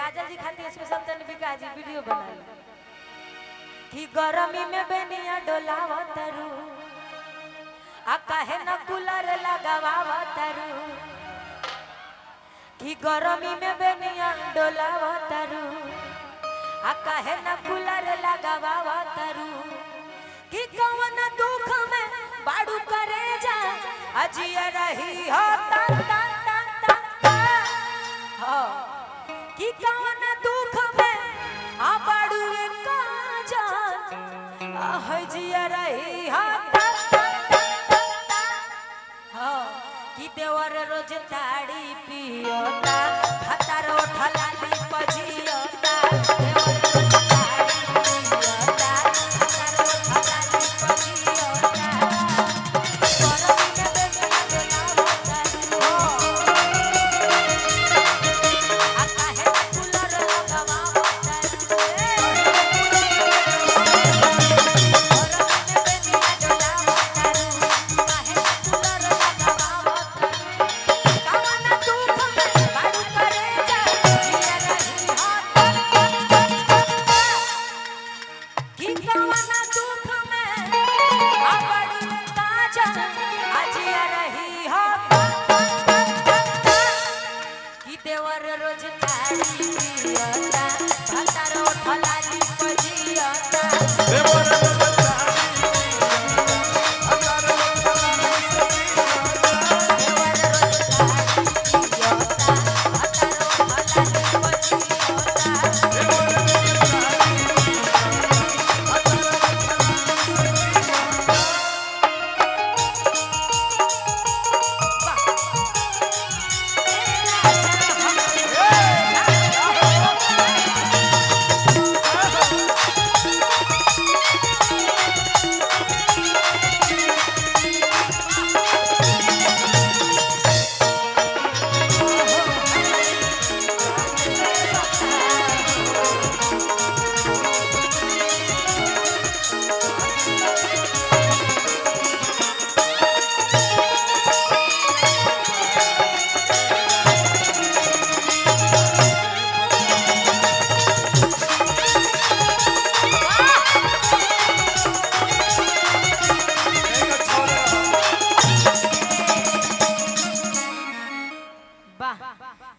काजल जी खाती स्पेशल तन बिका जी वीडियो बनाई कि गरमी में बेनिया डोलावतरू आ काहे न कूलर लगावतरू कि गरमी में बेनिया डोलावतरू आ काहे न कूलर लगावतरू कि कौन दुख में बाड़ू करे जा अजिया रही हो ता ता ता ता हो कि कौन दुख में आ बाड़ू का जान हजिया रही हो ता ता ता ता हो कि देवर रोज ताड़ी पियोता खतर उठलाली पजियोता देवर रोज ताड़ी पियोता खतर उठलाली पजियोता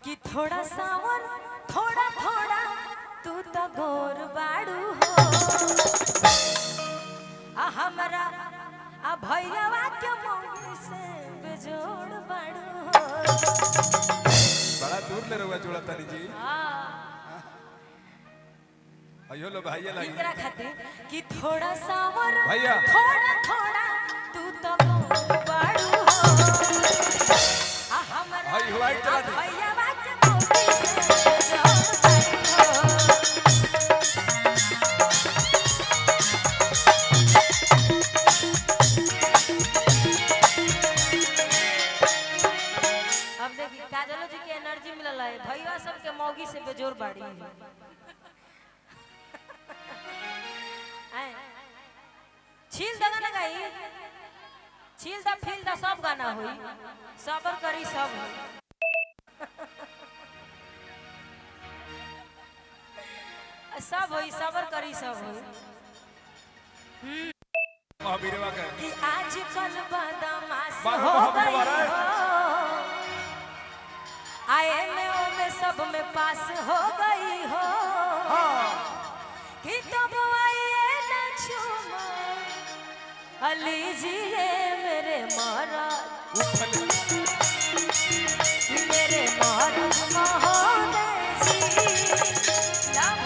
कि थोड़ा सावन थोड़ा थोड़ा तू तो गोर बाड़ू हो हमरा भैयावा के मौगी से बेजोड़ बाड़ू हो बड़ा दूर ले रहुआ जोड़ा तानी जी अयो लो भैया लगी इकरा खातिर कि थोड़ा सावन भैया थोड़ा थोड़ा तू तो गोर बाड़ू हो हमरा भाई व्हाइट चला दे भैयावा के मौगी से बेजोड़ बाड़ू हो काजलो जी के एनर्जी मिलल है भैया सब के मौगी से बेजोर बाड़ी छील दगा ना गई छील दा फील दा सब गाना होई सबर करी सब सब होई सबर करी सब होई महावीरवा का कि आजकल बदमाश बारह हो हम गई दोबारा आए में सब में पास हो गई हो कि तब आइए न छूमा लीजिए मेरे महाराज मेरे महाराज महोदय जी लव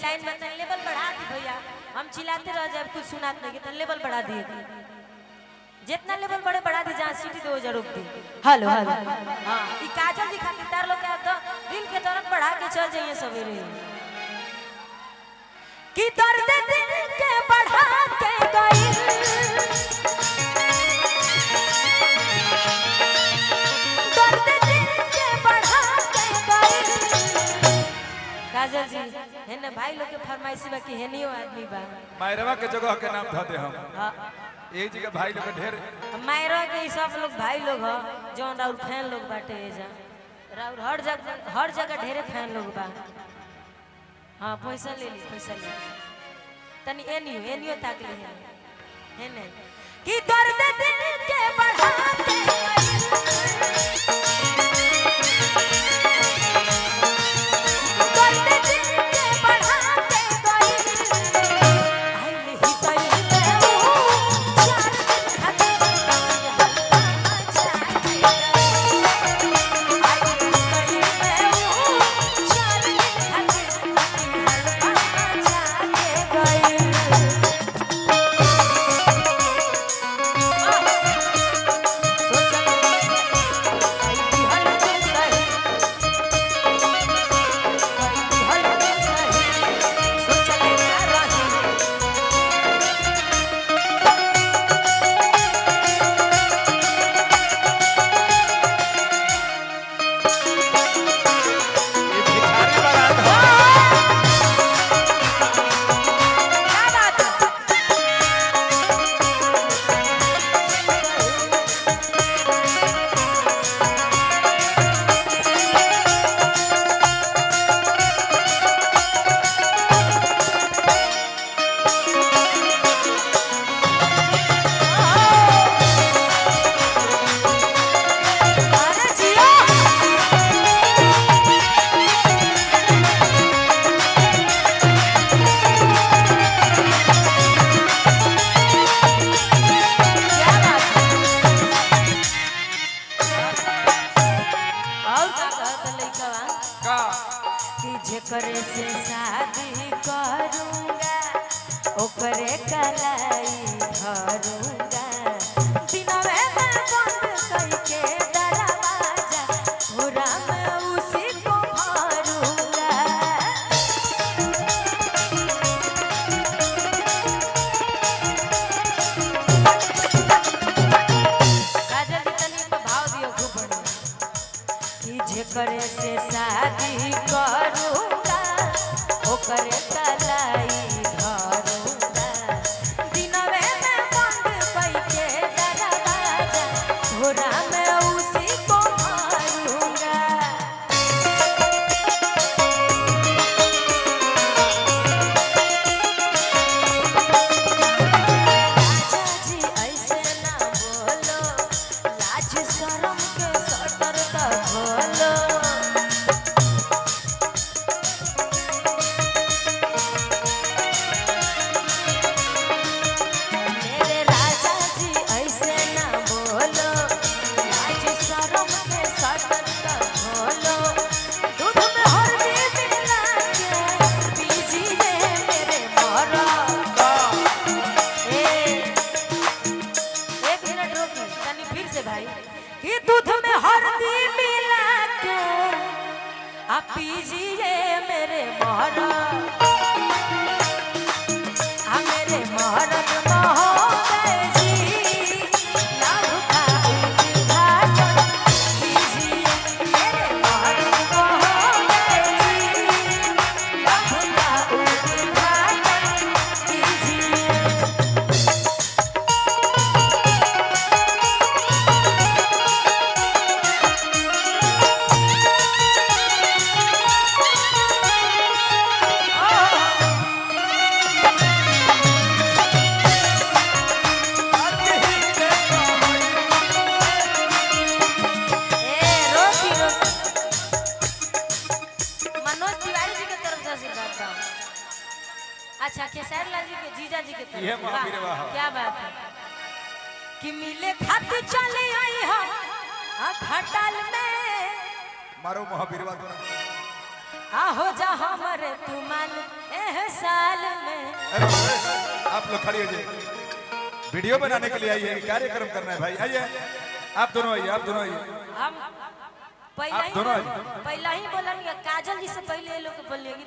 लाइन में तन लेवल बढ़ा दी भैया, हम चिल्लाते रह जाए कुछ सुनात नहीं, तन लेवल बढ़ा दिए, जितना लेवल बड़े बढ़ा दी, जहाँ सीटी दो जरूर दी। हेलो हेलो, हाँ ई काजल जी खातिर तार लोग क्या तो दिल के दर्द बढ़ा के चल जाइए सवेरे, कि दर्द दिल के बढ़ा के गई, दर्द दिल के बढ़ा के गई। काजल जी है ना भाई लोग के फरमाइशी बा कि हेनियो आदमी बा, मायरवा के जगह के नाम ध दे हम। हाँ एक जगह भाई लोग के ढेर मायरा के ई सब लोग भाई लोग ह, जौन राउर फैन लोग बाटे एजा, राउर हर जगह ढेरे फैन लोग बा। हाँ पैसा ले ली, पैसा ले ली, तनी एनियो ताक ले है नहीं कि दर्द दिल के बढ़ा के दर्द दिल के बढ़ा के गई, आई नहीं गई मैं हूँ चार दिन खातिर हल्का जाके गई, आई नहीं गई मैं हूँ चार दिन खातिर हल्का जाके गई। ये भिखारी बारात हो। अरे जिया क्या बात है? और का कहत लइकवा का कि जेकरे से शादी करूंगा ओकरे कलाई धरूंगा, दिनवे में बंद करके दरवाजा भोरा में उसी को भरूंगा। काजल जी तनी पे भाव दियो खूब बढ़िया, कि जेकरे से शादी करूंगा ओकरे कलाई धरूंगा, दिनवे में बंद करके दरवाजा भोरा में उसी को भरूंगा। राजा जी ऐसे ना बोलो, लाज शरम के सटर का खोलो। मेरे राजा जी ऐसे ना बोलो, लाज शरम के सटर का खोलो। दूध में हल्दी मिला के पीजिए मेरे मोरा। एक मिनट रोकी तनी फिर से भाई, कि दूध में हल्दी मिला के आप पीजिए मेरे मोहरा, मेरे मोहरत महोदय जी, लव का उद्घाटन कीजिए मेरे मोहरत महोदय जी, लव का उद्घाटन कीजिए। मनोज तिवारी जी के तरफ से आशीर्वाद था। अच्छा खेसारी लाल जी के जीजा जी के ये तरफ। महावीर वाह। क्या बात है कि मिले खातिर चले आई हम खटाल में, मारो महावीरवा तो हाँ हो जा हमरे तू मान एह साल में। अरे आप लोग खड़ी हो जाइए, वीडियो बनाने के लिए आइए, कार्यक्रम करना है भाई, आइए आप दोनों आइए, आप दोनों आइए। हम आप दोनों आइए। पहला ही बोलन काजल जी से पहले ये लोग बोलिएगी।